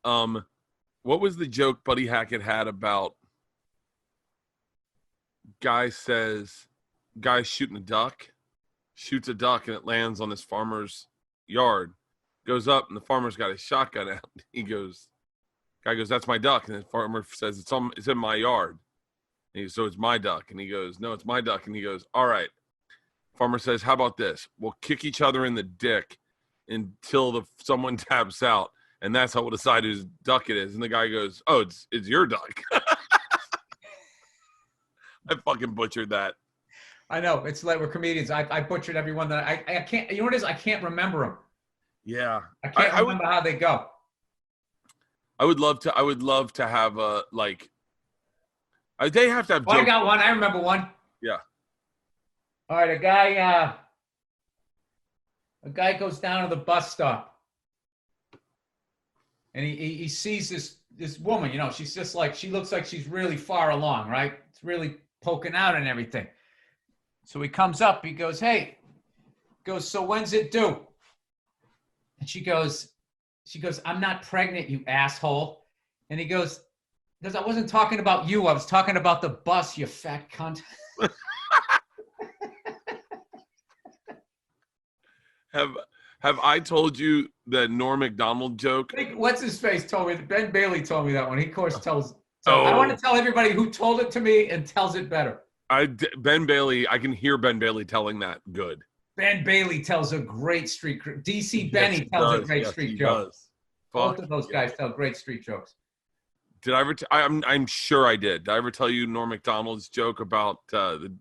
What was the joke Buddy Hackett had about guy's shooting a duck, shoots a duck, and it lands on this farmer's yard, goes up, and the farmer's got his shotgun out. Guy goes, "That's my duck." And the farmer says, it's in my yard. And so it's my duck. And he goes, "No, it's my duck." And he goes, "All right." Farmer says, "How about this? We'll kick each other in the dick until someone taps out. And that's how we'll decide whose duck it is." And the guy goes, "Oh, it's your duck." I fucking butchered that. I know. It's like we're comedians. I butchered everyone that I can't. You know what it is? I can't remember them. Yeah. I can't remember how they go. I would love to have a they have to have. I got one. I remember one. Yeah. All right, a guy goes down to the bus stop, and he sees this woman. You know, she's just like, she looks like she's really far along, right? It's really poking out and everything. So he comes up. He goes, "Hey," "So when's it due?" And she goes, "I'm not pregnant, you asshole." And he goes, "I wasn't talking about you. I was talking about the bus, you fat cunt." Have I told you the Norm Macdonald joke? What's his face told me? Ben Bailey told me that one. He, of course, tells. I want to tell everybody who told it to me and tells it better. Ben Bailey, I can hear Ben Bailey telling that good. Ben Bailey tells a great street. DC Benny tells a great street joke. Both of those guys tell great street jokes. Did I ever? I'm sure I did. Did I ever tell you Norm Macdonald's joke about the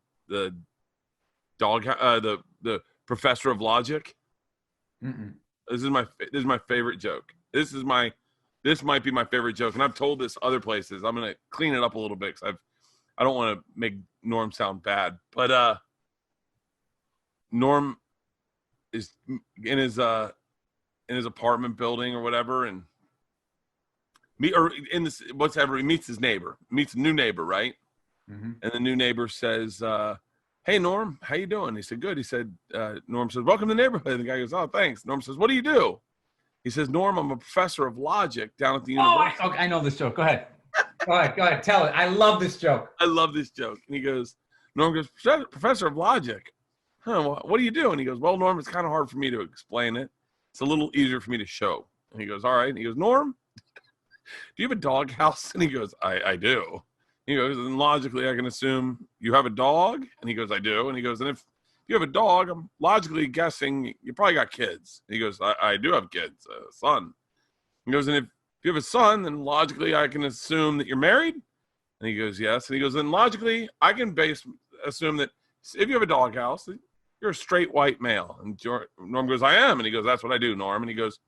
dog, the professor of logic? Mm-mm. This is my favorite joke. This might be my favorite joke, and I've told this other places. I'm gonna clean it up a little bit because I don't want to make Norm sound bad, but Norm is in his apartment building or whatever, and he meets his neighbor, meets a new neighbor, right? Mm-hmm. And the new neighbor says, "Hey, Norm, how you doing?" He said, "Good." He said, Norm says, "Welcome to the neighborhood." And the guy goes, "Oh, thanks." Norm says, "What do you do?" He says, "Norm, I'm a professor of logic down at the university." I know this joke. Go ahead. Go ahead. Tell it. I love this joke. I love this joke. And Norm goes, "Professor of logic. Huh, well, what do you do?" And he goes, "Well, Norm, it's kind of hard for me to explain it. It's a little easier for me to show." And he goes, "All right." And he goes, "Norm, do you have a dog house?" And he goes, I do. He goes, "And logically, I can assume you have a dog?" And he goes, "I do." And he goes, "And if you have a dog, I'm logically guessing you probably got kids." And he goes, I do have kids, a son." He goes, "And if you have a son, then logically I can assume that you're married?" And he goes, "Yes." And he goes, "Then logically I can assume that if you have a dog house, you're a straight white male." And Norm goes, "I am." And he goes, "That's what I do, Norm." And he goes,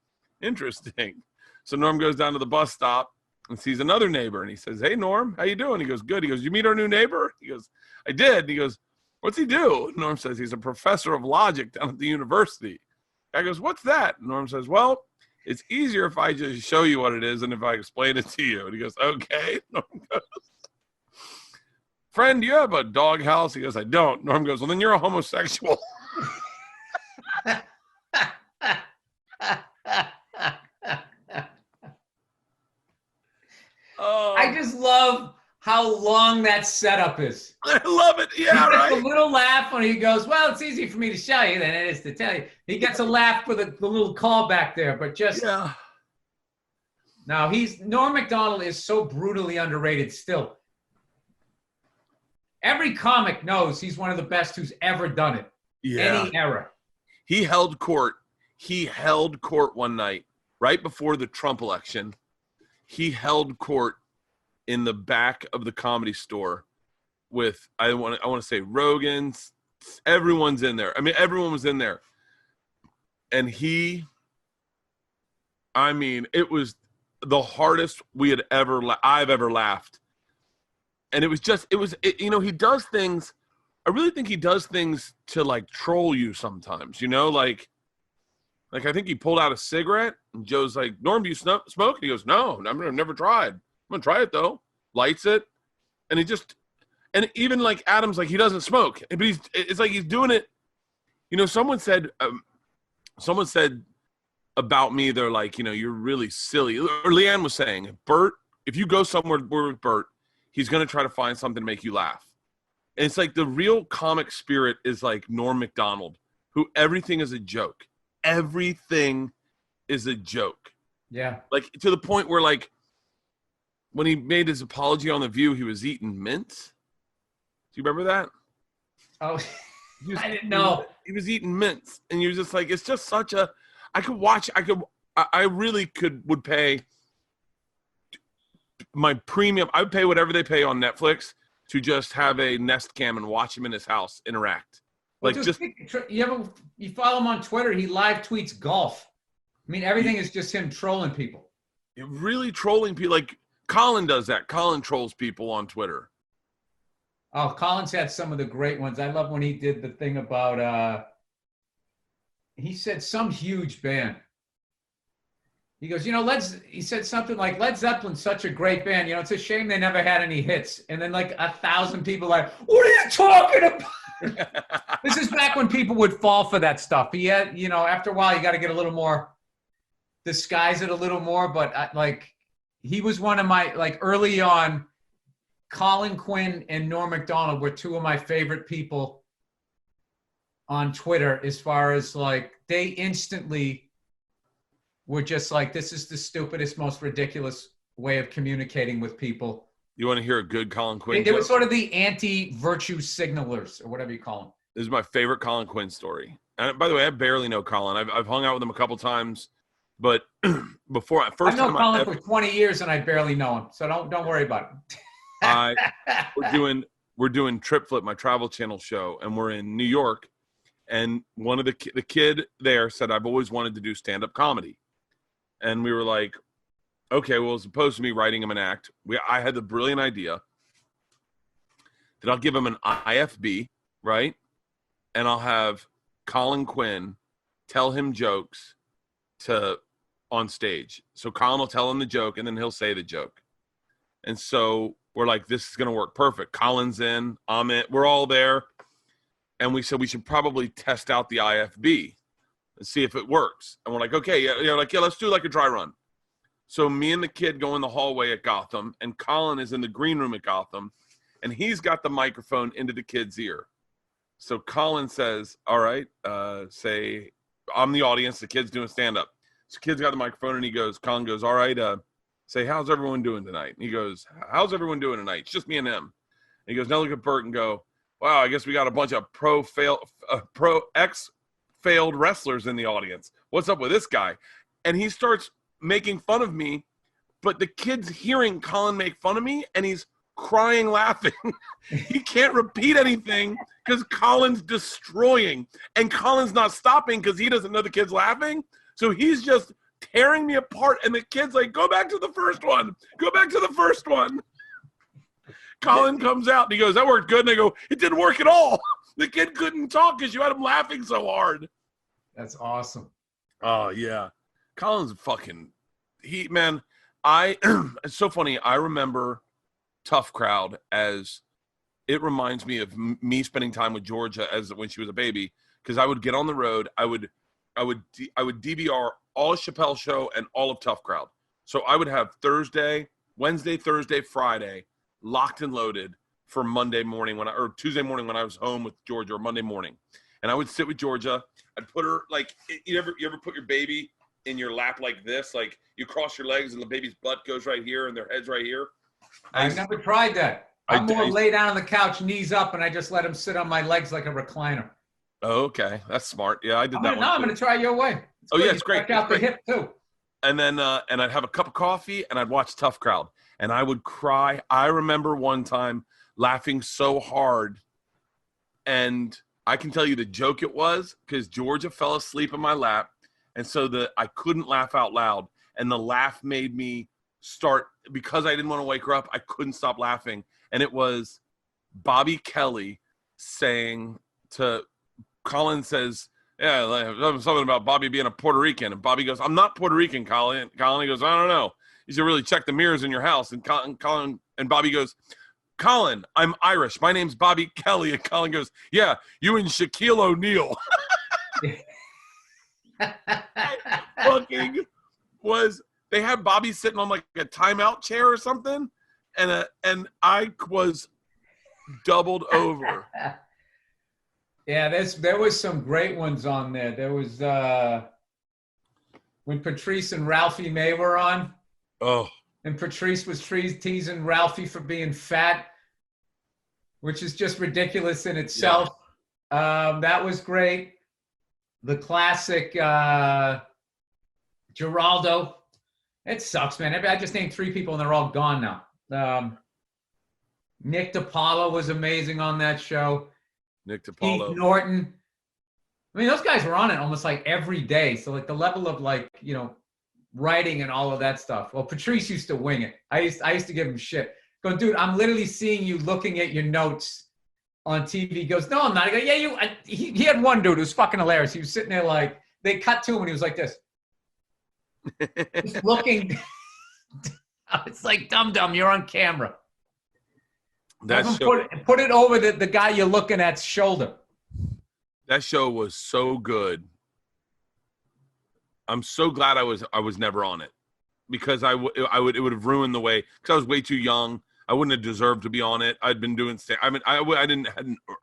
"Interesting." So Norm goes down to the bus stop and sees another neighbor, and he says, "Hey, Norm, how you doing?" He goes, "Good." He goes, "You meet our new neighbor?" He goes, "I did." And he goes, "What's he do?" And Norm says, "He's a professor of logic down at the university." Guy goes, "What's that?" And Norm says, "Well, it's easier if I just show you what it is than if I explain it to you." And he goes, "Okay." Norm goes, "Friend, do you have a dog house?" He goes, "I don't." Norm goes, "Well, then you're a homosexual." I just love how long that setup is. I love it. Yeah, he gets right. a little laugh when he goes, "Well, it's easy for me to show you than it is to tell you." He gets a laugh for the little call back there, but just yeah. Now Norm Macdonald is so brutally underrated still. Every comic knows he's one of the best who's ever done it. Yeah. Any era. He held court one night right before the Trump election. He held court in the back of the Comedy Store with I want to say Rogan's. Everyone's in there. I mean, everyone was in there, and it was the hardest I've ever laughed, and he does things. I really think he does things to like troll you sometimes. Like I think he pulled out a cigarette, and Joe's like, "Norm, do you smoke?" And he goes, "No, I've never tried. I'm gonna try it though." Lights it, and even like Adam's like, he doesn't smoke, but it's like he's doing it. Someone said about me, they're like, you're really silly. Or Leanne was saying, Bert, if you go somewhere with Bert, he's going to try to find something to make you laugh. And it's like the real comic spirit is like Norm Macdonald, who everything is a joke. Everything is a joke. Yeah. Like to the point where like when he made his apology on The View, he was eating mints. Do you remember that? Oh, I didn't know. He was eating mints. And you're just like, it's just such a, I really would pay my premium. I would pay whatever they pay on Netflix to just have a Nest Cam and watch him in his house interact. Like you follow him on Twitter. He live tweets golf. I mean, everything is just him trolling people. Really trolling people. Like Colin does that. Colin trolls people on Twitter. Oh, Colin's had some of the great ones. I love when he did the thing about, he said some huge band. He goes, he said something like, Led Zeppelin's such a great band. It's a shame they never had any hits. And then like 1,000 people like, what are you talking about? This is back when people would fall for that stuff. He had, after a while, you got to get a little more, disguise it a little more. But he was one of my, like early on, Colin Quinn and Norm Macdonald were two of my favorite people on Twitter as far as like, they instantly were just like, this is the stupidest, most ridiculous way of communicating with people. You want to hear a good Colin Quinn? They were sort of the anti-virtue signalers or whatever you call them. This is my favorite Colin Quinn story. And by the way, I barely know Colin. I've hung out with him a couple times, but before I've known Colin for 20 years and I barely know him, so don't worry about it. We're doing Trip Flip, my Travel Channel show, and we're in New York. And one of the kid there said, I've always wanted to do stand-up comedy. And we were like, okay, well, as opposed to me writing him an act, I had the brilliant idea that I'll give him an IFB, right? And I'll have Colin Quinn tell him jokes on stage. So Colin will tell him the joke, and then he'll say the joke. And so we're like, this is going to work perfect. Colin's in, I'm in, we're all there. And we said we should probably test out the IFB and see if it works. And we're like, okay, yeah, let's do like a dry run. So me and the kid go in the hallway at Gotham, and Colin is in the green room at Gotham, and he's got the microphone into the kid's ear. So Colin says, all right, say, I'm the audience, the kid's doing stand-up. So kid's got the microphone, and Colin goes, all right, say, how's everyone doing tonight? And he goes, how's everyone doing tonight? It's just me and him. And he goes, now look at Bert and go, wow, I guess we got a bunch of ex-failed wrestlers in the audience. What's up with this guy? And he starts making fun of me, but the kid's hearing Colin make fun of me, and he's crying laughing. He can't repeat anything because Colin's destroying, and Colin's not stopping because he doesn't know the kid's laughing. So he's just tearing me apart, and the kid's like, go back to the first one. Go back to the first one. Colin comes out, and he goes, that worked good. And I go, it didn't work at all. The kid couldn't talk because you had him laughing so hard. That's awesome. Oh, yeah. Colin's it's so funny. I remember Tough Crowd as it reminds me of me spending time with Georgia when she was a baby, because I would get on the road. I would DVR all of Chappelle show and all of Tough Crowd. So I would have Wednesday, Thursday, Friday locked and loaded for Monday morning or Tuesday morning when I was home with Georgia, or Monday morning. And I would sit with Georgia. I'd put her like, you ever put your baby in your lap like this? Like you cross your legs and the baby's butt goes right here and their head's right here. I've never tried that. I'm more lay down on the couch, knees up, and I just let him sit on my legs like a recliner. Oh, okay. That's smart. Yeah, I did that one. No, I'm going to try your way. Yeah, it's great. Check out the hip too. And then and I'd have a cup of coffee and I'd watch Tough Crowd, and I would cry. I remember one time laughing so hard, and I can tell you the joke it was because Georgia fell asleep in my lap, and so I couldn't laugh out loud, and the laugh made me start, because I didn't want to wake her up, I couldn't stop laughing. And it was Bobby Kelly saying to Colin says, yeah, something about Bobby being a Puerto Rican. And Bobby goes, I'm not Puerto Rican, Colin. Colin goes, I don't know. You should really check the mirrors in your house. And Colin and Bobby goes, Colin, I'm Irish. My name's Bobby Kelly. And Colin goes, yeah, you and Shaquille O'Neal. fucking was. They had Bobby sitting on like a timeout chair or something, and I was doubled over. Yeah, there was some great ones on there. There was when Patrice and Ralphie May were on. Oh. And Patrice was teasing Ralphie for being fat, which is just ridiculous in itself. Yeah. That was great. The classic Geraldo. It sucks, man. I just named 3 people and they're all gone now. Nick DiPaolo was amazing on that show. Nick DiPaolo. Keith Norton. I mean, those guys were on it almost like every day. So like the level of like, you know, writing and all of that stuff. Well, Patrice used to wing it. I used to give him shit. Going, dude, I'm literally seeing you looking at your notes on TV. He goes, no, I'm not. I go, yeah, he had one dude who was fucking hilarious. He was sitting there like, they cut to him and he was like this. Just looking. It's like, dum-dum, you're on camera. Put it over the guy you're looking at's shoulder. That show was so good. I'm so glad I was never on it, because it would have ruined the way, because I was way too young. I wouldn't have deserved to be on it. I'd been doing I hadn't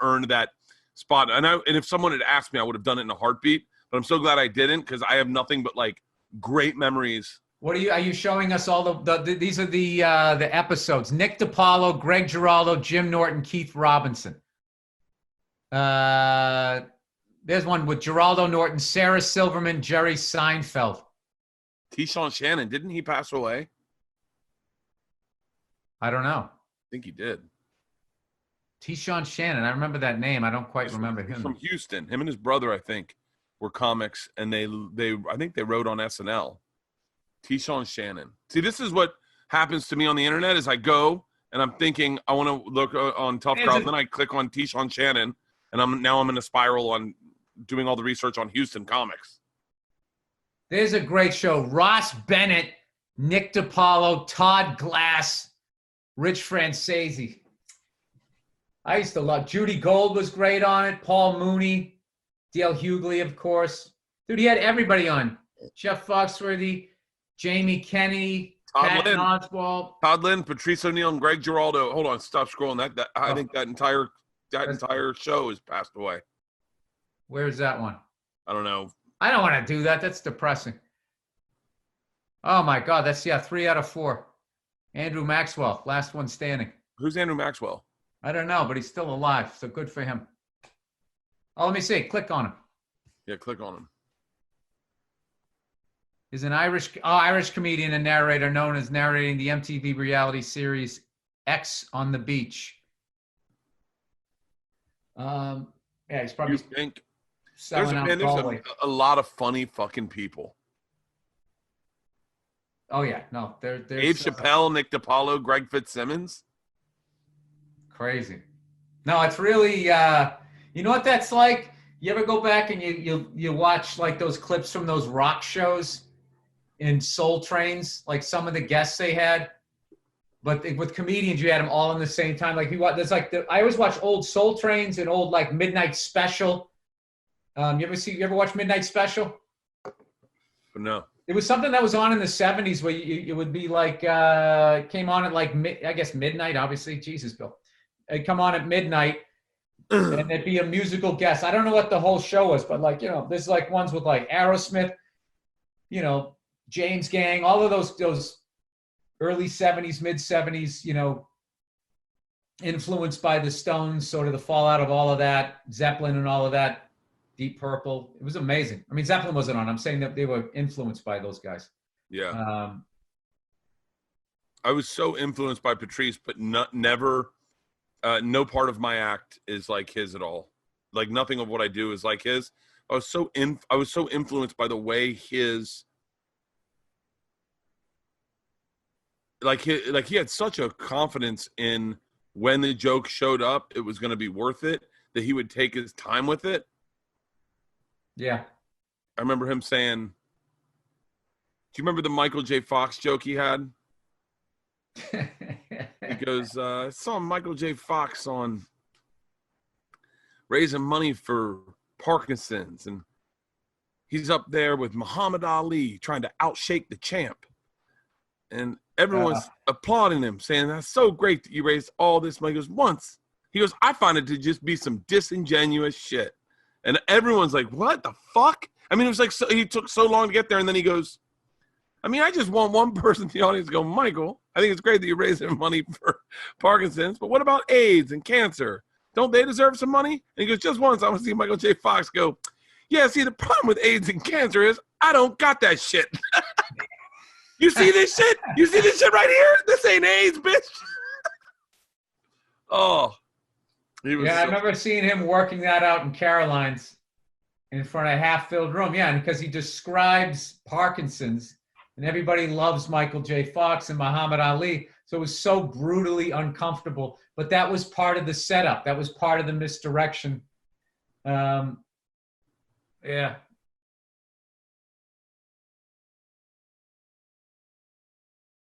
earned that spot. And if someone had asked me, I would have done it in a heartbeat. But I'm so glad I didn't, because I have nothing but like great memories. What are you showing us all these are the episodes. Nick DiPaolo, Greg Giraldo, Jim Norton, Keith Robinson. There's one with Geraldo Norton, Sarah Silverman, Jerry Seinfeld. T-Sean Shannon, didn't he pass away? I don't know. I think he did. T-Sean Shannon, I remember that name. I don't quite remember him. From Houston. Him and his brother, I think, were comics, and I think they wrote on SNL. T-Sean Shannon. See, this is what happens to me on the internet is I go and I'm thinking I want to look on Tough Crowd, then I click on T-Sean Shannon, and I'm in a spiral on doing all the research on Houston comics. There's a great show. Ross Bennett, Nick DiPaolo, Todd Glass, Rich Francese. I used to love Judy Gold was great on it. Paul Mooney, Dale Hughley, of course. Dude, he had everybody on. Jeff Foxworthy, Jamie Kennedy, Patton Oswalt. Todd Lynn, Patrice O'Neill, and Greg Giraldo. Hold on, stop scrolling. I think that entire show has passed away. Where's that one? I don't know. I don't want to do that. That's depressing. Oh my God, that's 3 out of 4. Andrew Maxwell, last one standing. Who's Andrew Maxwell? I don't know, but he's still alive, so good for him. Oh, let me see. Click on him. Yeah, click on him. He's an Irish comedian and narrator known as narrating the MTV reality series X on the Beach. Yeah, he's probably selling out. There's a lot of funny fucking people. Oh yeah, no, there's Dave Chappelle, Nick DiPaolo, Greg Fitzsimmons. Crazy. No, it's really you know what that's like? You ever go back and you watch like those clips from those rock shows in Soul Trains, like some of the guests they had, but with comedians you had them all in the same time. Like there's like I always watch old Soul Trains and old like Midnight Special. You ever watch Midnight Special? No. It was something that was on in the 70s where it would be like came on at like midnight. Obviously, Jesus, Bill. It'd come on at midnight, and there'd be a musical guest. I don't know what the whole show was, but like there's like ones with like Aerosmith, James Gang, all of those early 70s, mid 70s, influenced by the Stones, sort of the fallout of all of that, Zeppelin and all of that. Deep Purple. It was amazing. I mean, Zeppelin wasn't on. I'm saying that they were influenced by those guys. Yeah. I was so influenced by Patrice, but never, no part of my act is like his at all. Like nothing of what I do is like his. I was so influenced by the way his, he had such a confidence in when the joke showed up, it was going to be worth it, that he would take his time with it. Yeah. I remember him saying, do you remember the Michael J. Fox joke he had? He goes, I saw Michael J. Fox on raising money for Parkinson's. And he's up there with Muhammad Ali trying to outshake the champ. And everyone's applauding him, saying, that's so great that you raised all this money. He goes, once. He goes, I find it to just be some disingenuous shit. And everyone's like, what the fuck? I mean, it was like, so, he took so long to get there. And then he goes, I mean, I just want one person in the audience to go, Michael, I think it's great that you're raising money for Parkinson's, but what about AIDS and cancer? Don't they deserve some money? And he goes, just once, I want to see Michael J. Fox go, yeah, see, the problem with AIDS and cancer is I don't got that shit. You see this shit? You see this shit right here? This ain't AIDS, bitch. Oh. I remember seeing him working that out in Caroline's in front of a half-filled room. Yeah, and because he describes Parkinson's, and everybody loves Michael J. Fox and Muhammad Ali, so it was so brutally uncomfortable. But that was part of the setup. That was part of the misdirection. Yeah.